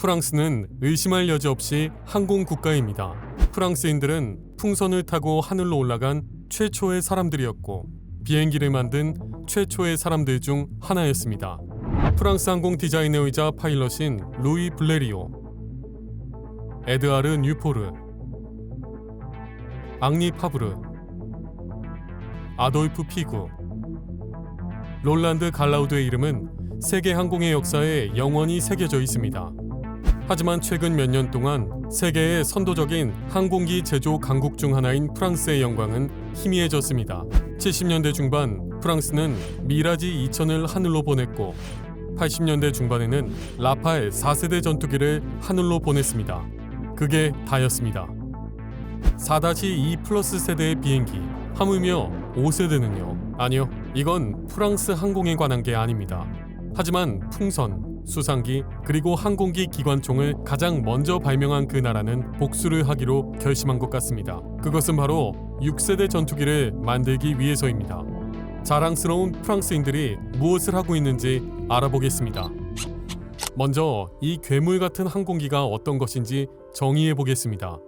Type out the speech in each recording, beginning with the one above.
프랑스는 의심할 여지 없이 항공 국가입니다. 프랑스인들은 풍선을 타고 하늘로 올라간 최초의 사람들이었고 비행기를 만든 최초의 사람들 중 하나였습니다. 프랑스 항공 디자이너이자 파일럿인 루이 블레리오, 에드아르 뉴포르, 앙리 파브르, 아돌프 피구, 롤란드 갈라우드의 이름은 세계 항공의 역사에 영원히 새겨져 있습니다. 하지만 최근 몇 년 동안 세계의 선도적인 항공기 제조 강국 중 하나인 프랑스의 영광은 희미해졌습니다. 70년대 중반 프랑스는 미라지 2000을 하늘로 보냈고 80년대 중반에는 라팔 4세대 전투기를 하늘로 보냈습니다. 그게 다였습니다. 4-2 플러스 세대의 비행기, 하물며 5세대는요? 아니요, 이건 프랑스 항공에 관한 게 아닙니다. 하지만 풍선, 수상기, 그리고 항공기 기관총을 가장 먼저 발명한 그 나라는 복수를 하기로 결심한 것 같습니다. 그것은 바로 6세대 전투기를 만들기 위해서입니다. 자랑스러운 프랑스인들이 무엇을 하고 있는지 알아보겠습니다. 먼저 이 괴물 같은 항공기가 어떤 것인지 정의해 보겠습니다.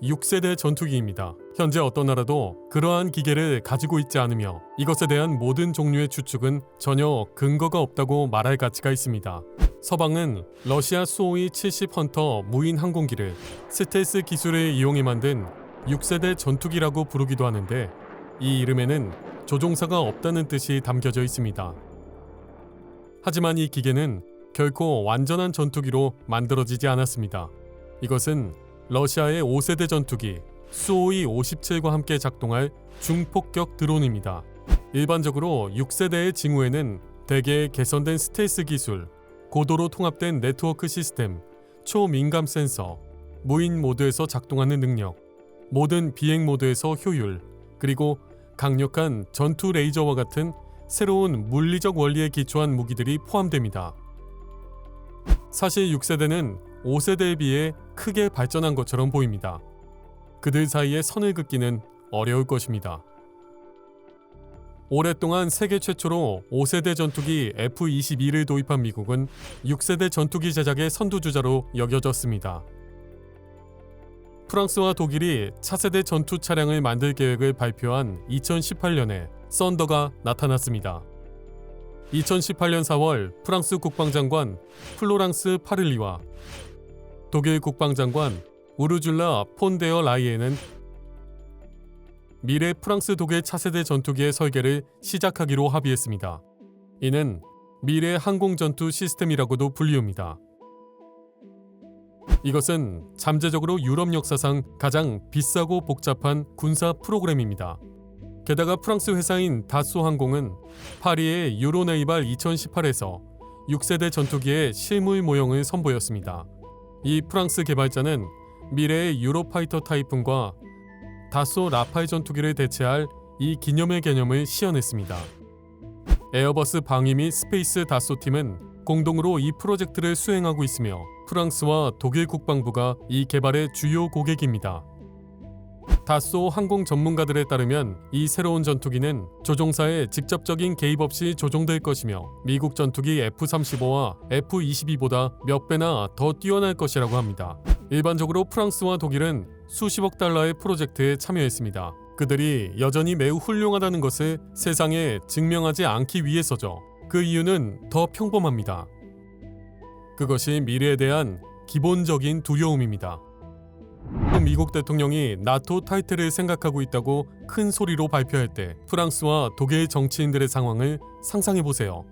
6세대 전투기입니다. 현재 어떤 나라도 그러한 기계를 가지고 있지 않으며 이것에 대한 모든 종류의 추측은 전혀 근거가 없다고 말할 가치가 있습니다. 서방은 러시아 수호이 70 헌터 무인 항공기를 스텔스 기술을 이용해 만든 6세대 전투기라고 부르기도 하는데 이 이름에는 조종사가 없다는 뜻이 담겨져 있습니다. 하지만 이 기계는 결코 완전한 전투기로 만들어지지 않았습니다. 이것은 러시아의 5세대 전투기 수호이 57과 함께 작동할 중폭격 드론입니다. 일반적으로 6세대의 징후에는 대개 개선된 스텔스 기술, 고도로 통합된 네트워크 시스템, 초민감 센서, 무인 모드에서 작동하는 능력, 모든 비행 모드에서 효율, 그리고 강력한 전투 레이저와 같은 새로운 물리적 원리에 기초한 무기들이 포함됩니다. 사실 6세대는 5세대에 비해 크게 발전한 것처럼 보입니다. 그들 사이에 선을 긋기는 어려울 것입니다. 오랫동안 세계 최초로 5세대 전투기 F-22를 도입한 미국은 6세대 전투기 제작의 선두주자로 여겨졌습니다. 프랑스와 독일이 차세대 전투 차량을 만들 계획을 발표한 2018년에 썬더가 나타났습니다. 2018년 4월 프랑스 국방장관 플로랑스 파를리와 독일 국방장관 우르줄라 폰 데어 라이에는 미래 프랑스 독일 차세대 전투기의 설계를 시작하기로 합의했습니다. 이는 미래 항공전투 시스템이라고도 불리웁니다. 이것은 잠재적으로 유럽 역사상 가장 비싸고 복잡한 군사 프로그램입니다. 게다가 프랑스 회사인 다소 항공은 파리의 유로네이발 2018에서 6세대 전투기의 실물 모형을 선보였습니다. 이 프랑스 개발자는 미래의 유로파이터 타이푼과 다소 라팔 전투기를 대체할 이 기념의 개념을 시연했습니다. 에어버스 방위 및 스페이스 다소 팀은 공동으로 이 프로젝트를 수행하고 있으며 프랑스와 독일 국방부가 이 개발의 주요 고객입니다. 다소 항공 전문가들에 따르면 이 새로운 전투기는 조종사의 직접적인 개입 없이 조종될 것이며 미국 전투기 F-35와 F-22보다 몇 배나 더 뛰어날 것이라고 합니다. 일반적으로 프랑스와 독일은 수십억 달러의 프로젝트에 참여했습니다. 그들이 여전히 매우 훌륭하다는 것을 세상에 증명하지 않기 위해서죠. 그 이유는 더 평범합니다. 그것이 미래에 대한 기본적인 두려움입니다. 미국 대통령이 나토 탈퇴를 생각하고 있다고 큰 소리로 발표할 때 프랑스와 독일 정치인들의 상황을 상상해보세요.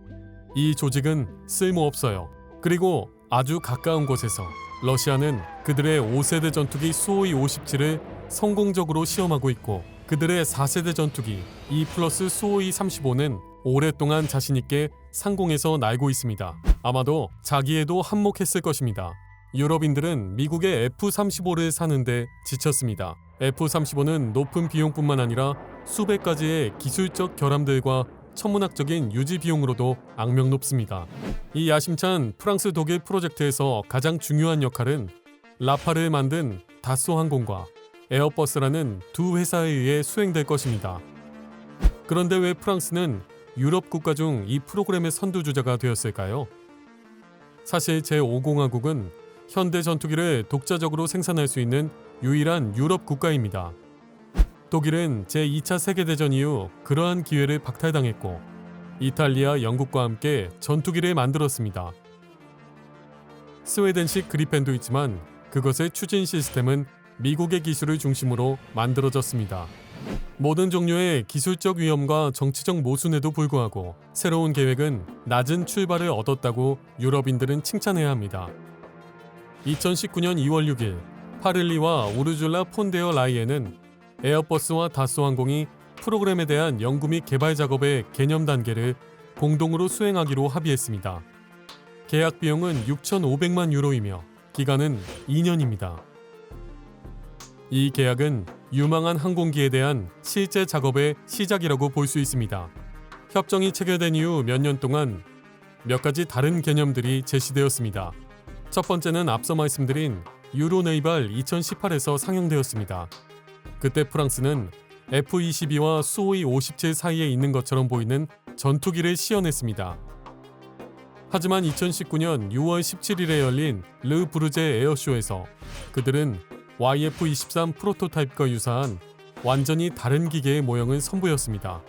이 조직은 쓸모없어요. 그리고 아주 가까운 곳에서 러시아는 그들의 5세대 전투기 수호이 57을 성공적으로 시험하고 있고 그들의 4세대 전투기 E 플러스 수호이 35는 오랫동안 자신있게 상공에서 날고 있습니다. 아마도 자기에도 한몫했을 것입니다. 유럽인들은 미국의 F-35를 사는데 지쳤습니다. F-35는 높은 비용뿐만 아니라 수백 가지의 기술적 결함들과 천문학적인 유지 비용으로도 악명 높습니다. 이 야심찬 프랑스 독일 프로젝트에서 가장 중요한 역할은 라팔을 만든 다소 항공과 에어버스라는 두 회사에 의해 수행될 것입니다. 그런데 왜 프랑스는 유럽 국가 중 이 프로그램의 선두주자가 되었을까요? 사실 제5공화국은 현대 전투기를 독자적으로 생산할 수 있는 유일한 유럽 국가입니다. 독일은 제2차 세계대전 이후 그러한 기회를 박탈당했고 이탈리아, 영국과 함께 전투기를 만들었습니다. 스웨덴식 그리펜도 있지만 그것의 추진 시스템은 미국의 기술을 중심으로 만들어졌습니다. 모든 종류의 기술적 위험과 정치적 모순에도 불구하고 새로운 계획은 낮은 출발을 얻었다고 유럽인들은 칭찬해야 합니다. 2019년 2월 6일 파를리와 우르줄라 폰데어 라이에는 에어버스와 다소 항공이 프로그램에 대한 연구 및 개발 작업의 개념 단계를 공동으로 수행하기로 합의했습니다. 계약 비용은 6,500만 유로이며 기간은 2년입니다. 이 계약은 유망한 항공기에 대한 실제 작업의 시작이라고 볼 수 있습니다. 협정이 체결된 이후 몇 년 동안 몇 가지 다른 개념들이 제시되었습니다. 첫 번째는 앞서 말씀드린 유로네이발 2018에서 상영되었습니다. 그때 프랑스는 F-22와 수호이 57 사이에 있는 것처럼 보이는 전투기를 시연했습니다. 하지만 2019년 6월 17일에 열린 르 부르제 에어쇼에서 그들은 YF-23 프로토타입과 유사한 완전히 다른 기계의 모형을 선보였습니다.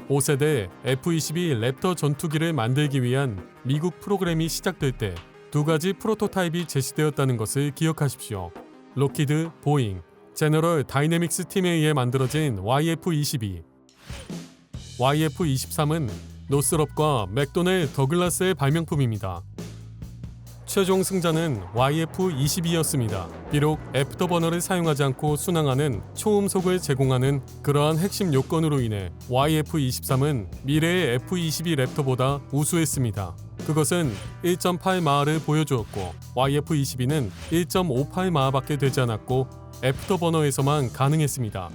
5세대 F-22 랩터 전투기를 만들기 위한 미국 프로그램이 시작될 때 두 가지 프로토타입이 제시되었다는 것을 기억하십시오. 로키드, 보잉, 제너럴 다이내믹스 팀에 의해 만들어진 YF-22. YF-23은 노스럽과 맥도넬 더글라스의 발명품입니다. 최종 승자는 YF-22였습니다. 비록 애프터버너를 사용하지 않고 순항하는 초음속을 제공하는 그러한 핵심 요건으로 인해 YF-23은 미래의 F-22 랩터보다 우수했습니다. 그것은 1.8마하를 보여주었고 YF-22는 1.58마하밖에 되지 않았고 애프터버너에서만 가능했습니다.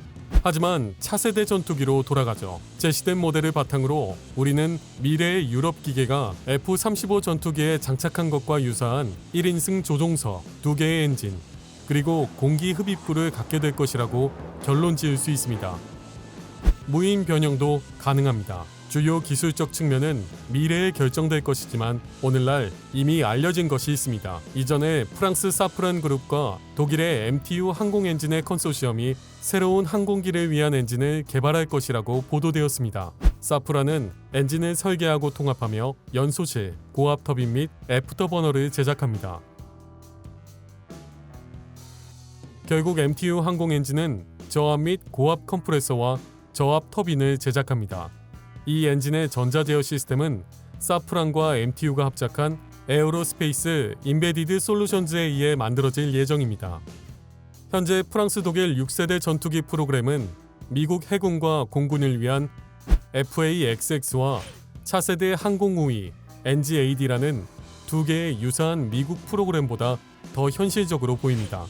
하지만 차세대 전투기로 돌아가죠. 제시된 모델을 바탕으로 우리는 미래의 유럽 기계가 F-35 전투기에 장착한 것과 유사한 1인승 조종서, 2개의 엔진, 그리고 공기 흡입구를 갖게 될 것이라고 결론 지을 수 있습니다. 무인 변형도 가능합니다. 주요 기술적 측면은 미래에 결정될 것이지만 오늘날 이미 알려진 것이 있습니다. 이전에 프랑스 사프란 그룹과 독일의 MTU 항공 엔진의 컨소시엄이 새로운 항공기를 위한 엔진을 개발할 것이라고 보도되었습니다. 사프란은 엔진을 설계하고 통합하며 연소실, 고압 터빈 및 애프터버너를 제작합니다. 결국 MTU 항공 엔진은 저압 및 고압 컴프레서와 저압 터빈을 제작합니다. 이 엔진의 전자제어 시스템은 사프란과 MTU가 합작한 에어로스페이스 임베디드 솔루션즈에 의해 만들어질 예정입니다. 현재 프랑스 독일 6세대 전투기 프로그램은 미국 해군과 공군을 위한 FA-XX와 차세대 항공우위 NGAD라는 두 개의 유사한 미국 프로그램보다 더 현실적으로 보입니다.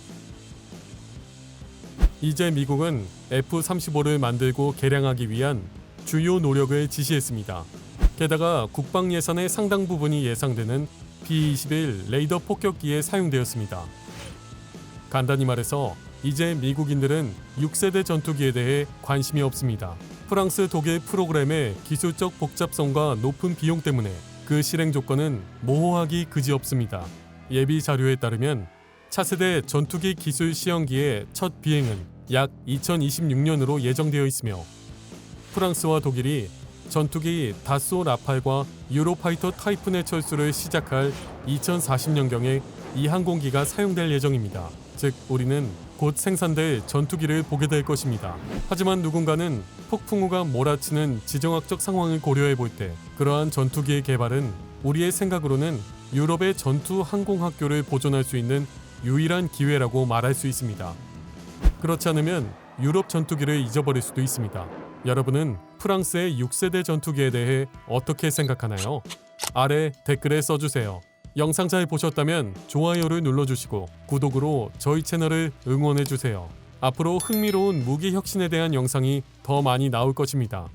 이제 미국은 F-35를 만들고 개량하기 위한 주요 노력을 지시했습니다. 게다가 국방 예산의 상당 부분이 예상되는 B-21 레이더 폭격기에 사용되었습니다. 간단히 말해서 이제 미국인들은 6세대 전투기에 대해 관심이 없습니다. 프랑스 독일 프로그램의 기술적 복잡성과 높은 비용 때문에 그 실행 조건은 모호하기 그지없습니다. 예비 자료에 따르면 차세대 전투기 기술 시험기의 첫 비행은 약 2026년으로 예정되어 있으며 프랑스와 독일이 전투기 다소 라팔과 유로파이터 타이푼의 철수를 시작할 2040년경에 이 항공기가 사용될 예정입니다. 즉 우리는 곧 생산될 전투기를 보게 될 것입니다. 하지만 누군가는 폭풍우가 몰아치는 지정학적 상황을 고려해 볼 때 그러한 전투기의 개발은 우리의 생각으로는 유럽의 전투 항공학교를 보존할 수 있는 유일한 기회라고 말할 수 있습니다. 그렇지 않으면 유럽 전투기를 잊어버릴 수도 있습니다. 여러분은 프랑스의 6세대 전투기에 대해 어떻게 생각하나요? 아래 댓글에 써주세요. 영상 잘 보셨다면 좋아요를 눌러주시고 구독으로 저희 채널을 응원해주세요. 앞으로 흥미로운 무기 혁신에 대한 영상이 더 많이 나올 것입니다.